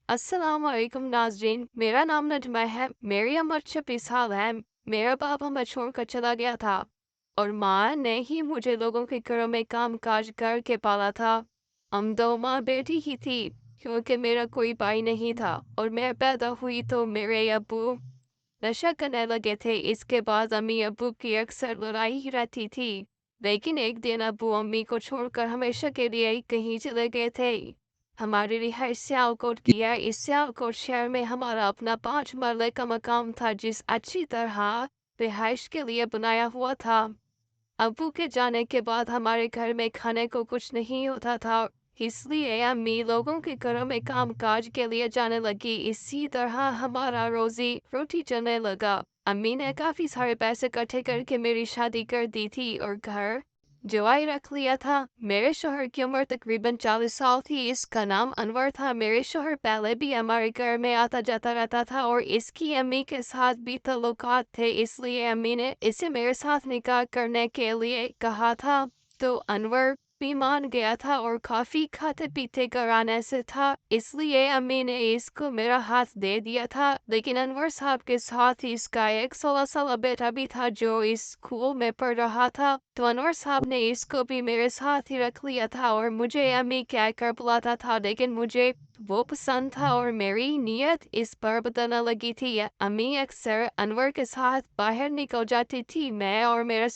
अस्सलामुअलैकुम नाज़रीन, मेरा नाम नजमा है। मेरी उम्र 26 साल है। मेरा बाप हमें छोड़कर चला गया था और माँ ने ही मुझे लोगों के घरों में काम काज करके पाला था। हम दो माँ बेटी ही थी क्योंकि मेरा कोई भाई नहीं था और मैं पैदा हुई तो मेरे अब्बू नशा करने लगे थे। इसके बाद अम्मी अब्बू की अक्सर लड़ाई ही रहती थी। लेकिन एक दिन अब्बू अम्मी को छोड़कर हमेशा के लिए कहीं चले गए थे। हमारी रिहाइश सियालकोट की है। इस सियालकोट शहर में हमारा अपना 5 मरले का मकान था जिस अच्छी तरह रिहाइश के लिए बनाया हुआ था। अब्बू के जाने के बाद हमारे घर में खाने को कुछ नहीं होता था, इसलिए अम्मी लोगों के घरों में काम काज के लिए जाने लगी। इसी तरह हमारा रोजी रोटी चलने लगा। अम्मी ने काफी सारे पैसे इकट्ठे करके मेरी शादी कर दी थी और घर जवाई रख लिया था। मेरे शोहर की उम्र तकरीबन 40 साल थी। इसका नाम अनवर था। मेरे शोहर पहले भी हमारे घर में आता जाता रहता था और इसकी अम्मी के साथ भी ताल्लुकात थे, इसलिए अम्मी ने इसे मेरे साथ निकाह करने के लिए कहा था। तो अनवर भी मान गया था और काफी खाते पीते घराने से था, इसलिए अम्मी ने इसको मेरा हाथ दे दिया था। लेकिन अनवर साहब के साथ ही इसका एक 16 साल बेटा भी था जो इस स्कूल में पढ़ रहा था। तो अनवर साहब ने इसको भी मेरे साथ ही रख लिया था और मुझे अम्मी कहकर बुलाता था, लेकिन मुझे वो पसंद था और मेरी नीयत इस पर बदलने लगी थी। अम्मी अक्सर अनवर के साथ बाहर निकल जाती थी। मैं और मेरा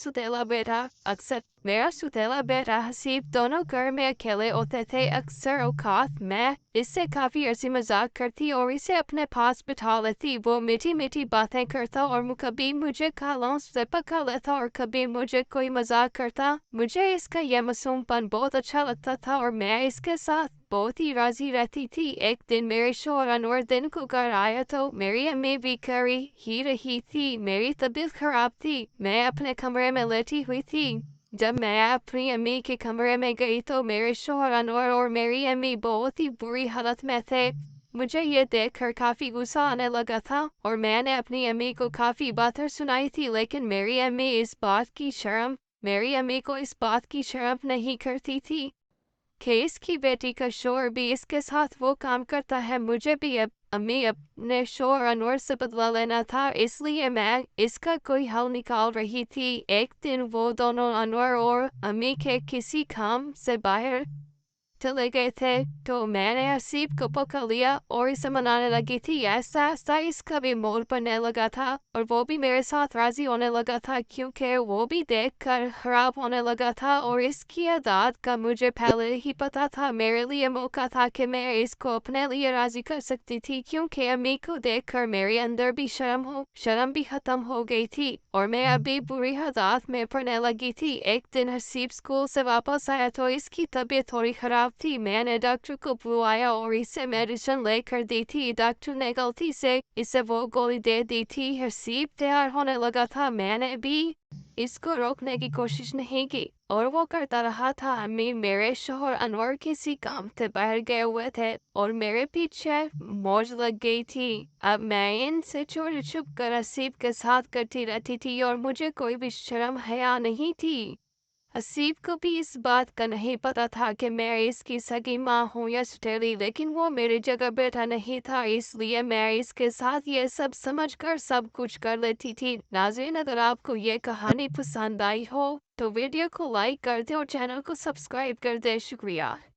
सुतेला बेटा हसीब दोनों घर में अकेले होते थे। अक्सर औकात मैं इससे काफी हंसी मजाक करती और इसे अपने पास बिठा लेती। वो मीठी मीठी बातें करता और कभी मुझे गालों से पकड़ लेता और कभी मुझे कोई मजाक करता। मुझे इसका यह मासूमपन बहुत अच्छा लगता था और मैं इसके साथ बहुत ही राजी रहती थी। एक दिन मेरे शोहर अनवर दिन को घर आया तो मेरी अम्मी भी करी ही रही थी। मेरी तबीयत खराब थी। मैं अपने कमरे में लेटी हुई थी। जब मैं अपनी अम्मी के कमरे में गई तो मेरे शोहर अनवर और मेरी अम्मी बहुत ही बुरी हालत में थे। मुझे ये देखकर काफी गुस्सा आने लगा था और मैंने अपनी अम्मी को काफी बातें सुनाई थी, लेकिन मेरी अम्मी को इस बात की शर्म नहीं करती थी कि इसकी बेटी का शोहर भी इसके साथ वो काम करता है। मुझे भी अब अम्मी अपने शोहर अनवर से बदला लेना था, इसलिए मैं इसका कोई हल निकाल रही थी। एक दिन वो दोनों अनवर और अम्मी के किसी काम से बाहर चले गए थे तो मैंने हसीब को पकड़ लिया और इसे मनाने लगी थी। ऐसा ऐसा इसका भी मूड बनने लगा था और वो भी मेरे साथ राजी होने लगा था क्योंकि वो भी देखकर खराब होने लगा था और इसकी आदत का मुझे पहले ही पता था। मेरे लिए मौका था कि मैं इसको अपने लिए राजी कर सकती थी क्योंकि अम्मी को देखकर मेरे अंदर भी शर्म भी खत्म हो गई थी और मैं अभी बुरी हालात में पड़ने लगी थी। एक दिन हसीब स्कूल से वापस आया तो इसकी तबीयत थोड़ी खराब थी। मैंने डॉक्टर को बुलाया और इसे मेडिसिन लेकर दी थी। डॉक्टर ने गलती से इसे वो गोली दे दी थी। हसीब तैयार होने लगा था। मैंने भी इसको रोकने की कोशिश नहीं की और वो करता रहा था। अम्मी मेरे शोहर अनवर किसी काम से बाहर गए हुए थे और मेरे पीछे मौज लग गई थी। अब मैं इनसे चोरी छुप कर हसीब के साथ करती रहती थी और मुझे कोई भी शर्म हया नहीं थी। हसीब को भी इस बात का नहीं पता था कि मैं इसकी सगी माँ हूँ या सौतेली, लेकिन वो मेरी जगह बैठा नहीं था, इसलिए मैं इसके साथ ये सब समझकर सब कुछ कर लेती थी। नाज़रीन, अगर आपको ये कहानी पसंद आई हो तो वीडियो को लाइक कर दे और चैनल को सब्सक्राइब कर दे। शुक्रिया।